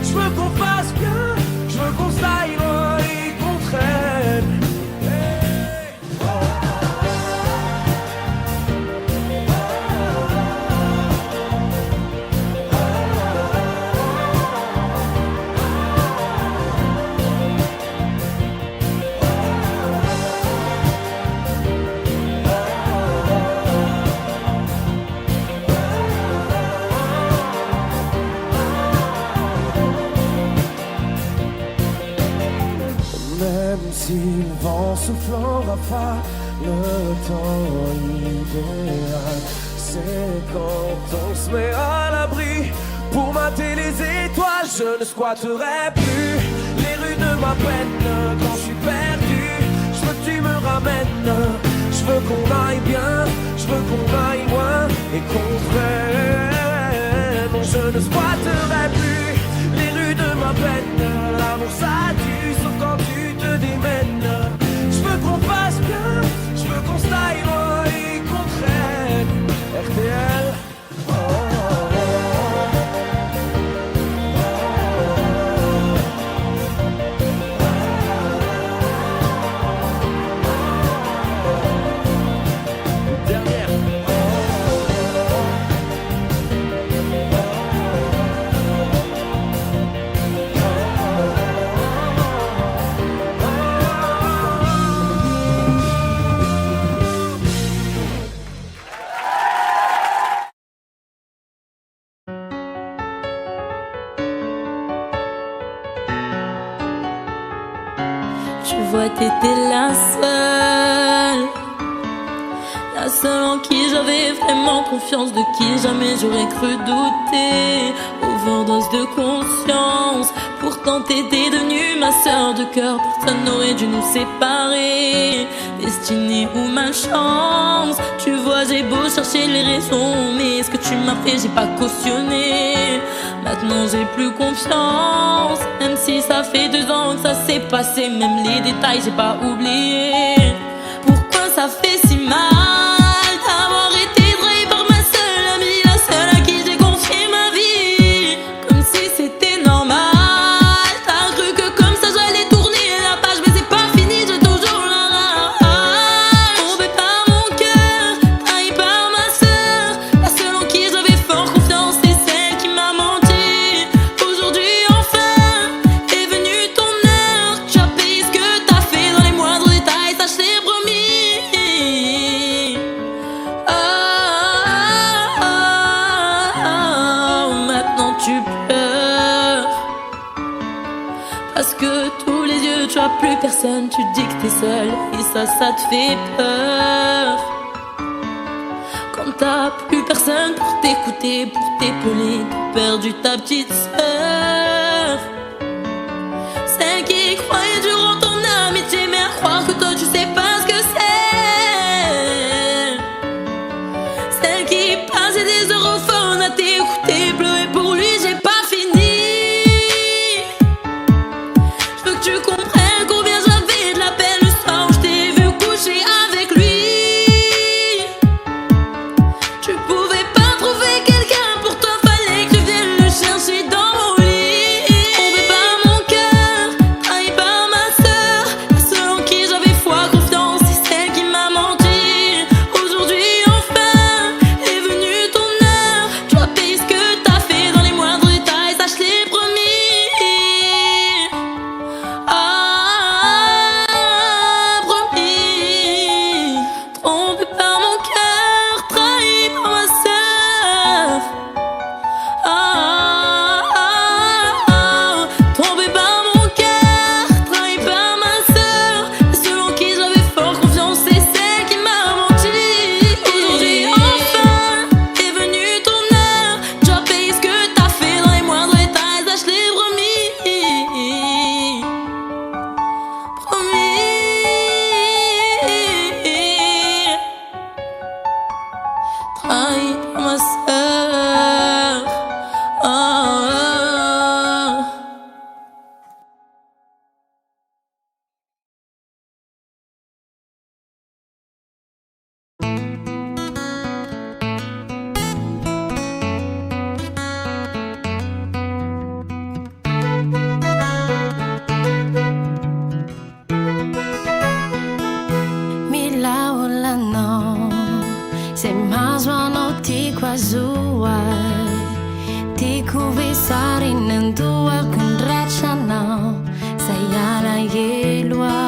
S5: Je veux qu'on fasse bien, je veux qu'on s'aille loin et qu'on traîne. Même si le vent souffle en rafale, le temps idéal, c'est quand on se met à l'abri pour mater les étoiles. Je ne squatterai plus les rues de ma peine. Quand je suis perdu, je veux que tu me ramènes. Je veux qu'on aille bien, je veux qu'on aille loin et qu'on freine. Non, je ne squatterai plus les rues de ma peine. L'amour ça tue, sauf quand tu te démènes. Je veux qu'on fasse bien, je veux qu'on s'aille loin et qu'on traîne. RTL.
S4: Tu vois, t'étais la seule en qui j'avais vraiment confiance, de qui jamais j'aurais cru douter. Overdose de conscience, pourtant t'étais devenue ma sœur de cœur. Personne n'aurait dû nous séparer, destinée ou malchance. Tu vois, j'ai beau chercher les raisons, mais ce que tu m'as fait, j'ai pas cautionné. Maintenant j'ai plus confiance, même si ça fait 2 ans que ça s'est passé. Même les détails j'ai pas oublié. Pourquoi ça fait si mal d'avoir été trahi par ma seule amie, la seule à qui j'ai confié ma vie, comme si c'était normal. T'as cru que comme ça j'allais tourner la page, mais c'est pas fini, j'ai toujours la rage. Tombé par mon cœur, trahi par ma sœur, la seule en qui j'avais fort confiance, c'est celle qui m'a menti. Aujourd'hui enfin est venue ton heure, tu as payé ce que t'as fait dans les moindres détails, ça je t'ai promis. Maintenant tu pleures parce que tous les yeux tu as plus personne. Tu dis que t'es seule et ça te fait peur. Quand t'as plus personne pour t'écouter, pour t'épauler, t'as perdu ta petite sœur, celle qui croyait durant ton amitié, mais à croire que toi tu sais pas ce que c'est. Celle qui passait des heures au phone à t'écouter pleurer pour lui, j'ai pas fini. Je veux que tu comprennes combien j'avais de la peine le soir où je t'ai vu coucher avec lui. Tu pouvais pas trouver quelqu'un pour toi, fallait que tu viennes le chercher dans mon lit. Tombé par mon cœur, trahi par ma sœur, la seule en qui j'avais foi, confiance, c'est celle qui m'a menti. Aujourd'hui enfin est venue ton heure, tu as payé ce que t'as fait dans les moindres détails, ça je l'ai promis. Promis. Trompé par mon cœur, trahi par ma sœur. Tombé par mon cœur, trahi par Ti quasuai Ti kuvisari nendua kundracha now Sayala yelua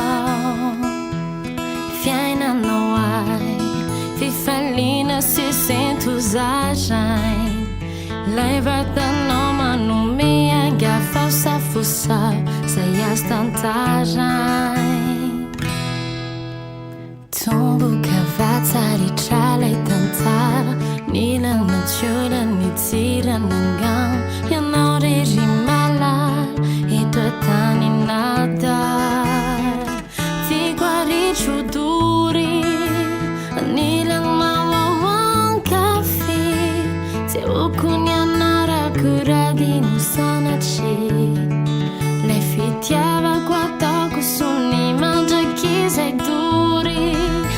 S4: Fiaina noai Fifalina se sentuzajain Levata noma no meia gafa fusa Sayas tantajain Tombo cavazzari chale tantar Nila natura ni tira nangam Ya no regimala E tani nada Ti guari chuduri Nila mawawan kafi Te ukunya nara kuragi nusanachi Le fitiava qua toco suni mangia chi sei duri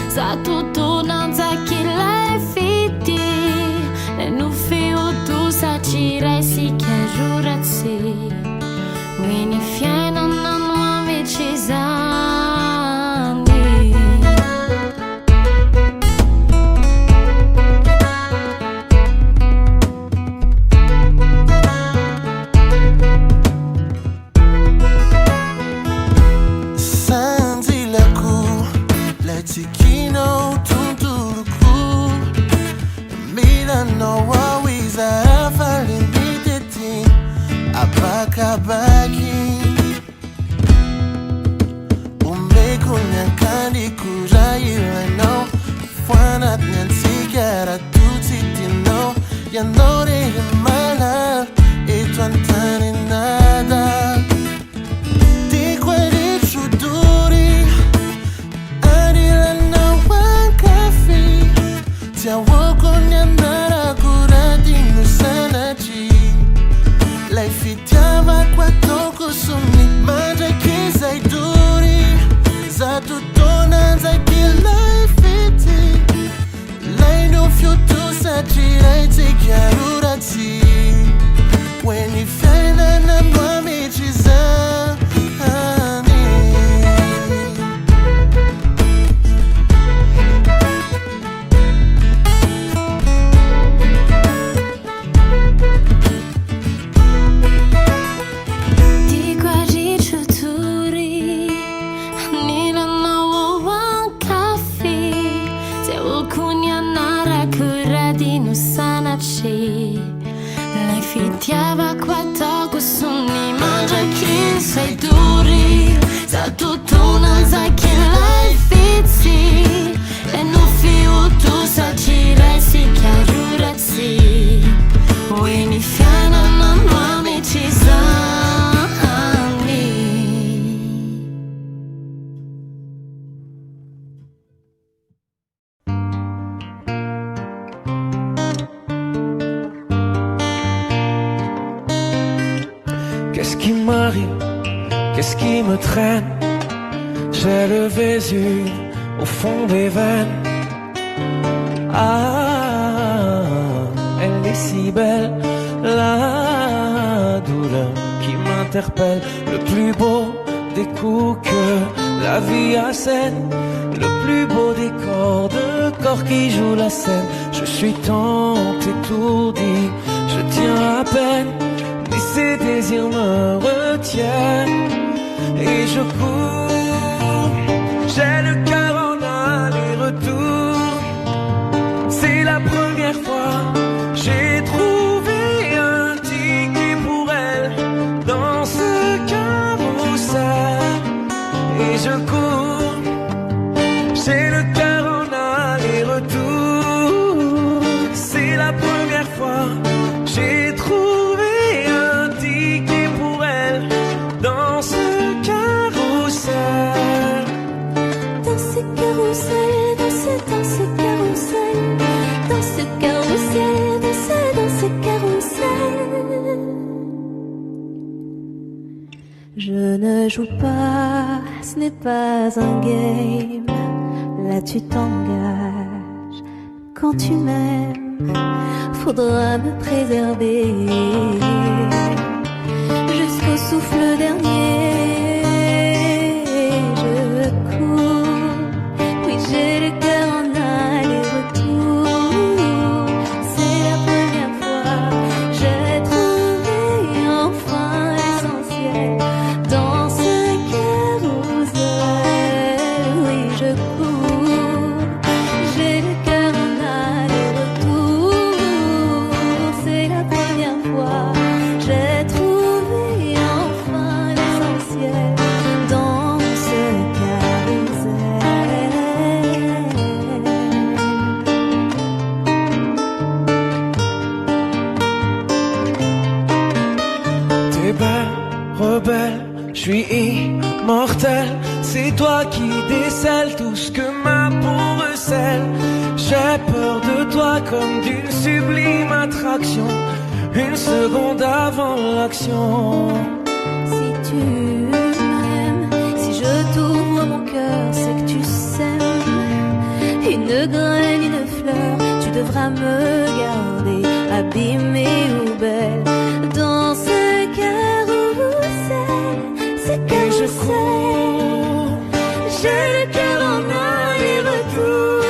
S4: Sa tutto non sa chi l'hai fiti E non fio tu sa ci resti che giurazzi Quindi fiena non nuovi cisani
S3: Senti la cour, la tikino tunturuku Milano wawiza falling biteti Abakabaki Umekunya kandi kujayirano Fuanat nyansigara tutitino Yanore mala E tuantani nada Di quelli chuduri Anila na wankafi Tia woko nyandara kurati nusanachi Lei fitiava qua toko sumi Mangia chi sei duri Za tutto non sai chi lei fiti Lei non fiuto sa ci lei ti chiarurati When you find an amami cisa
S4: Ti guardi chuturi Nila no wan kafi Te ukunya nara kuradi nusanachi Lei fitiava qua toco suni mangia chi sei duri Sa tutto non sa chi l'hai fizzi E non fio tu sa ci resti chiarurati Quindi fiana non nuovi cisani
S5: Qu'est-ce qui m'arrive? Qu'est-ce qui me traîne? J'ai le Vésuve au fond des veines. Ah, elle est si belle, la douleur qui m'interpelle. Le plus beau des coups que la vie assène, le plus beau des corps de corps qui joue la scène. Je suis tant étourdi, je tiens à peine, mais ces désirs me retiennent et je cours. J'ai le cœur en aller-retour. C'est la première fois j'ai trouvé un ticket pour elle dans ce carrousel et je cours. J'ai le cœur en aller-retour. C'est la première fois j'ai trouvé un ticket pour elle dans ce carrousel.
S4: Dans ce carrousel, dans ce carrousel, dans ce carrousel, dans ce carrousel. Je ne joue pas, ce n'est pas un game. Là tu t'engages. Quand tu m'aimes, faudra me préserver jusqu'au souffle dernier. Je cours, oui j'ai le cœur en aller-retour.
S5: J'ai peur de toi comme d'une sublime attraction, une seconde avant l'action.
S4: Si tu m'aimes, si je t'ouvre mon cœur, c'est que tu sèmes une graine, une fleur. Tu devras me garder abîmée ou belle dans ce carrousel, ce carrousel. J'ai le cœur en aller-retour.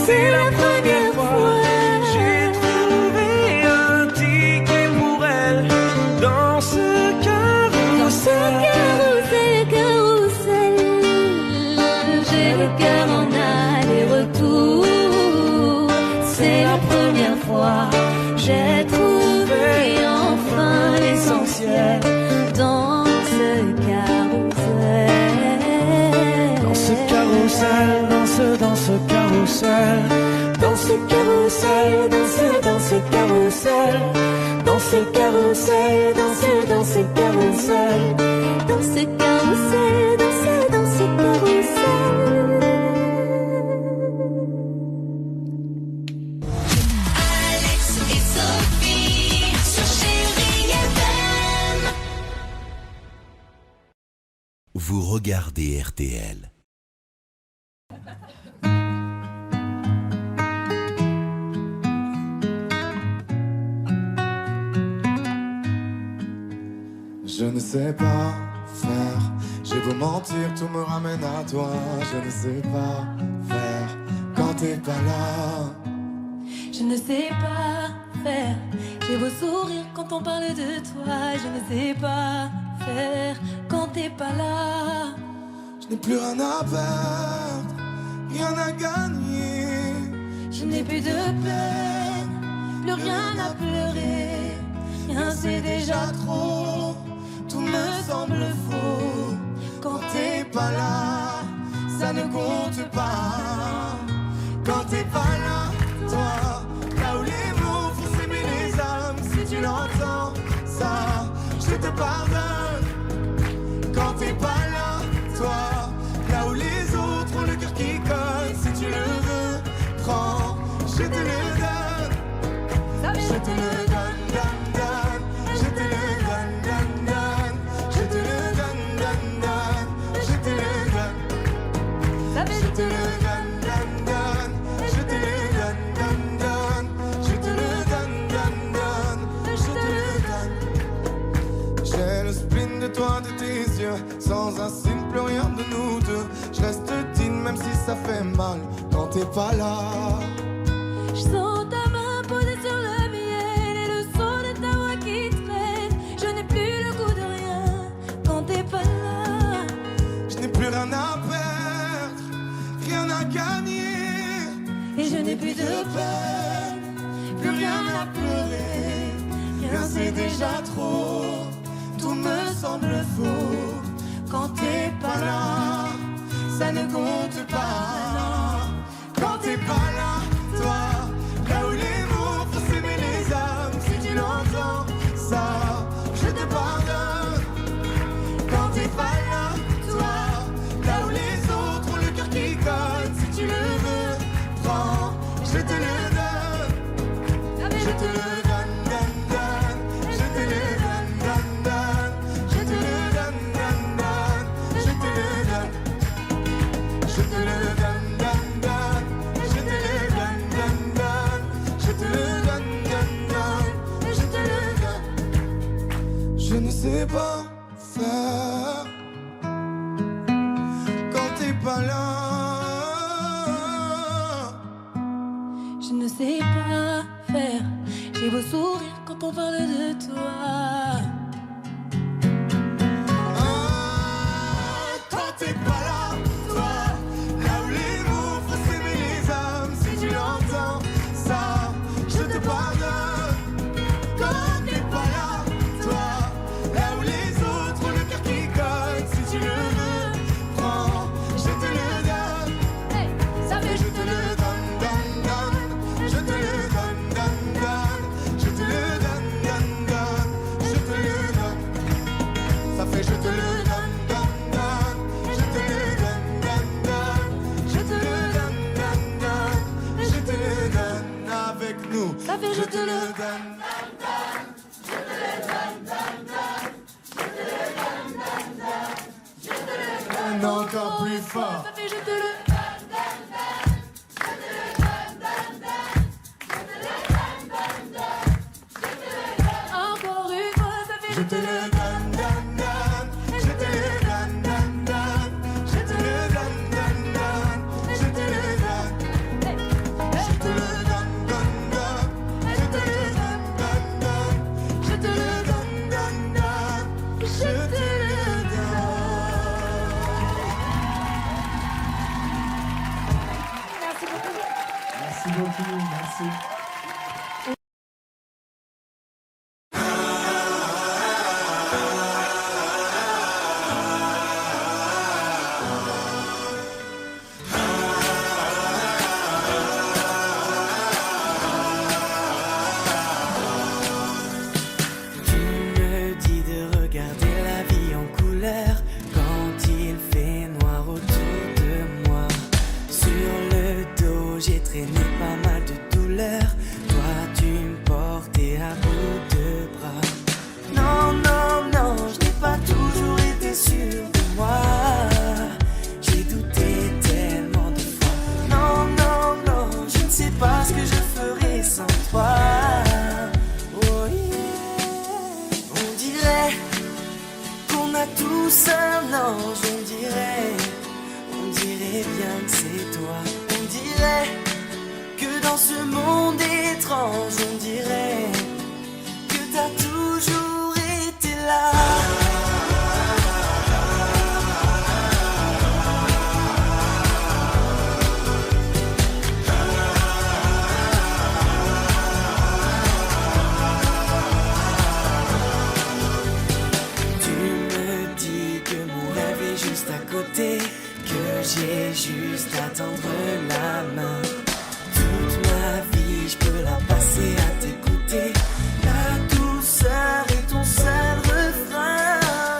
S4: C'est la première fois.
S5: J'ai trouvé un ticket pour elle dans ce carrousel.
S4: Carrousel. J'ai le cœur en aller-retour. C'est la première fois. J'ai trouvé enfin l'essentiel dans ce carrousel.
S5: Dans ce carrousel, dans ce carrousel, dans ce carrousel, dans ce carrousel, dans ce carrousel, dans ce carrousel,
S4: Dans ce carrousel, dans ce carrousel.
S11: Alex et Sophie sur Chérie FM.
S10: Vous regardez RTL.
S3: Je ne sais pas faire, j'ai beau mentir, tout me ramène à toi. Je ne sais pas faire quand t'es pas là.
S4: Je ne sais pas faire. J'ai beau sourire quand on parle de toi. Je ne sais pas faire quand t'es pas là.
S3: Je n'ai plus rien à perdre, rien à gagner.
S4: Je n'ai plus de peine, plus rien à pleurer. Rien c'est déjà trop.
S3: Tout me semble faux quand t'es pas là, ça ne compte pas. Quand t'es pas là, toi, là où les mots font s'aimer les âmes, si tu l'entends, ça, je te pardonne. Quand t'es pas là, toi, là où les autres ont le cœur qui colle, si tu le veux, prends, je te le donne. Je te le donne, donne, donne. Je te le donne, donne, donne. Je te le donne, donne, donne. Je te le donne. Je te le donne, donne, donne. Je te le donne, donne, donne. Je te le donne, donne, donne. Je te le donne. J'ai le spleen de toi, de tes yeux. Sans un signe, plus rien de nous deux. Je reste digne même si ça fait mal quand t'es pas là.
S4: Je sens ta main posée sur le miel et le son de ta voix qui traîne. Je n'ai plus le goût de rien quand t'es pas là.
S3: Je n'ai plus rien à perdre, rien à gagner.
S4: Et je n'ai plus de peine, plus rien à pleurer. Rien c'est déjà trop.
S3: Tout me semble faux quand t'es pas là, ça ne compte pas. Quand t'es pas là, toi, là où les mots font s'aimer les âmes, si tu l'entends, ça, je te pardonne. Quand t'es pas là, toi, là où les autres ont le cœur qui colle, si tu le veux, prends, je te le donne. Je te le donne, donne, donne. Je te le donne, donne, donne. Je te le donne, donne, donne. Je te le donne. Je te le donne, donne, donne. Je te le donne, donne, donne. Je te le donne, donne, donne. Je te le donne. Je ne sais pas faire quand t'es pas là.
S4: Je ne sais pas faire. J'ai beau sourire quand on parle de toi.
S3: Quand t'es pas là, toi, là où les mots font s'aimer les âmes, si tu l'entends, ça, je te pardonne. Quand t'es pas là, toi, là où les autres ont le cœur qui colle, si tu le veux, prends, je te le donne. Je te le donne, donne, donne. Je te le donne, donne, donne. Je te le donne, donne, donne. Je te le tout.
S4: Ça fait
S3: Je te le donne.
S2: Encore plus fort.
S4: Ça fait je te le encore une fois, ça fait
S3: Je te le donne, donne, donne. Je te le donne, donne, donne. Je te le donne, donne, donne. Je te le donne. Je te le donne, donne, donne. Je te le donne, donne, donne. Je te le donne, donne, donne. Je te le donne.
S2: Merci beaucoup, merci.
S5: Tu me dis de regarder la vie en couleur quand il fait noir autour de moi. Sur le dos, j'ai traîné pas mal de douleurs. Toi, tu me portais à bout de bras. Non, non, non, je n'ai pas toujours été sûr de moi. J'ai douté tellement de fois. Non, non, non, je ne sais pas ce que je ferais sans toi. Oh yeah. On dirait qu'on a tous un ange, on dirait bien que c'est toi. On dirait que dans ce monde étrange, on dirait que t'as toujours été là. Tu me dis que mon rêve est juste à côté, que j'ai juste à tendre la main. Toute ma vie, je peux la passer à t'écouter. La douceur est ton seul refrain.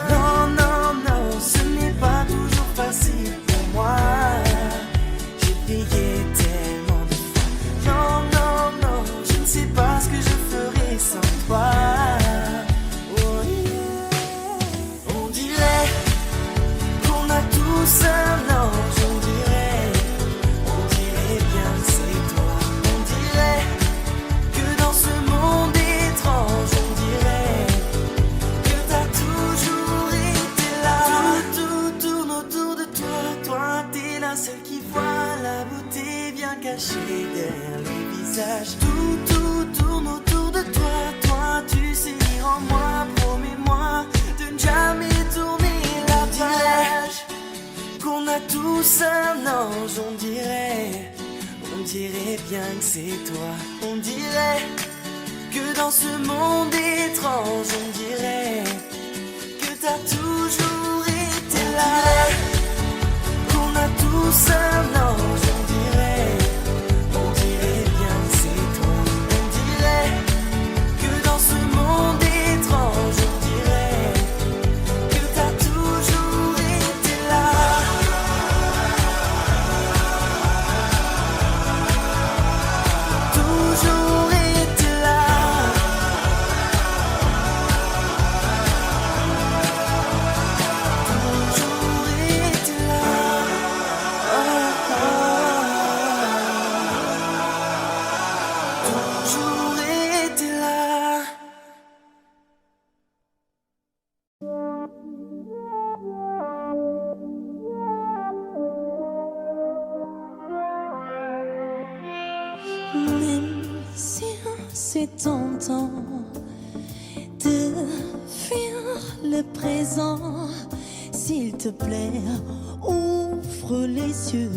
S5: Non, non, non, ce n'est pas toujours facile pour moi. J'ai payé tellement de fois. Non, non, non, je ne sais pas ce que je ferais sans toi. Oh yeah. On dirait qu'on a tous un ange, on dirait bien que c'est toi. On dirait que dans ce monde étrange, on dirait que t'as toujours été là. Tout tourne autour de toi, toi t'es la seule qui voit la beauté bien cachée derrière les visages. Tout tourne autour de toi, toi tu sais lire en moi. Promets-moi de ne jamais tourner la page. Qu'on a tous un ange, on dirait bien que c'est toi. On dirait que dans ce monde étrange, on dirait que t'as toujours été là. Qu'on a tous un ange, on dirait bien que c'est toi. On dirait que dans ce monde étrange, on dirait que t'as toujours été là. Toujours été là. Toujours été là. Toujours été là.
S4: Même si c'est tentant de fuir le présent, s'il te plaît, ouvre les yeux.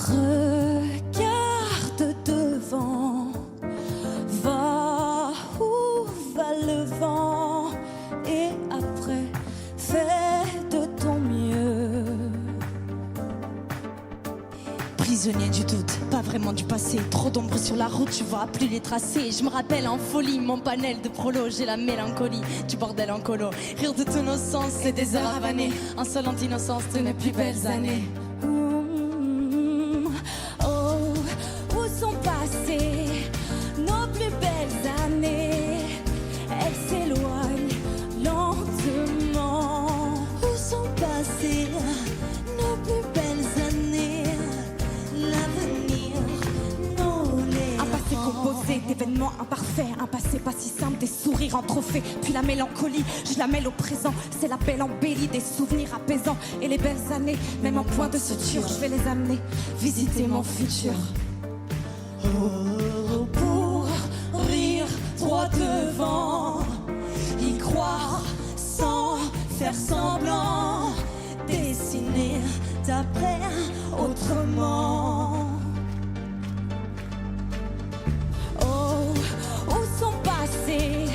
S4: Regarde devant, va où va le vent, et après, fais de ton mieux. Prisonnier du doute, pas vraiment du passé. Trop d'ombre sur la route, je vois plus les tracés. Je me rappelle en folie mon panel de prolo. J'ai la mélancolie du bordel en colo. Rire de tous nos sens, c'est des heures avanées. Insolente innocence de mes plus belles années. Oh, fait. Un passé pas si simple, des sourires en trophée. Puis la mélancolie, je la mêle au présent. C'est la belle embellie, des souvenirs apaisants. Et les belles années, même en point de suture, je vais les amener visiter mon futur. Oh, pour rire droit devant, y croire sans faire semblant, dessiner d'après autrement. Oh, où sont passées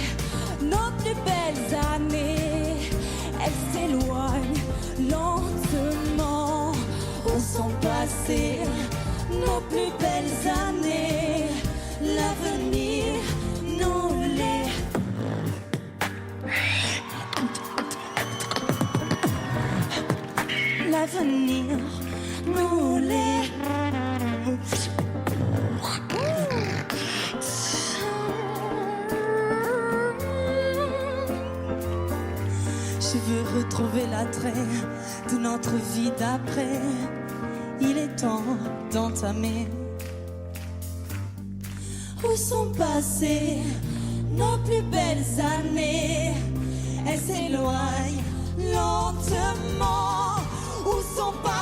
S4: nos plus belles années? Elles s'éloignent lentement. Où sont passées nos plus belles années? L'avenir nous les... L'avenir nous les... Je veux retrouver l'attrait de notre vie d'après. Il est temps d'entamer. Où sont passées nos plus belles années? Elles s'éloignent lentement. Où sont passées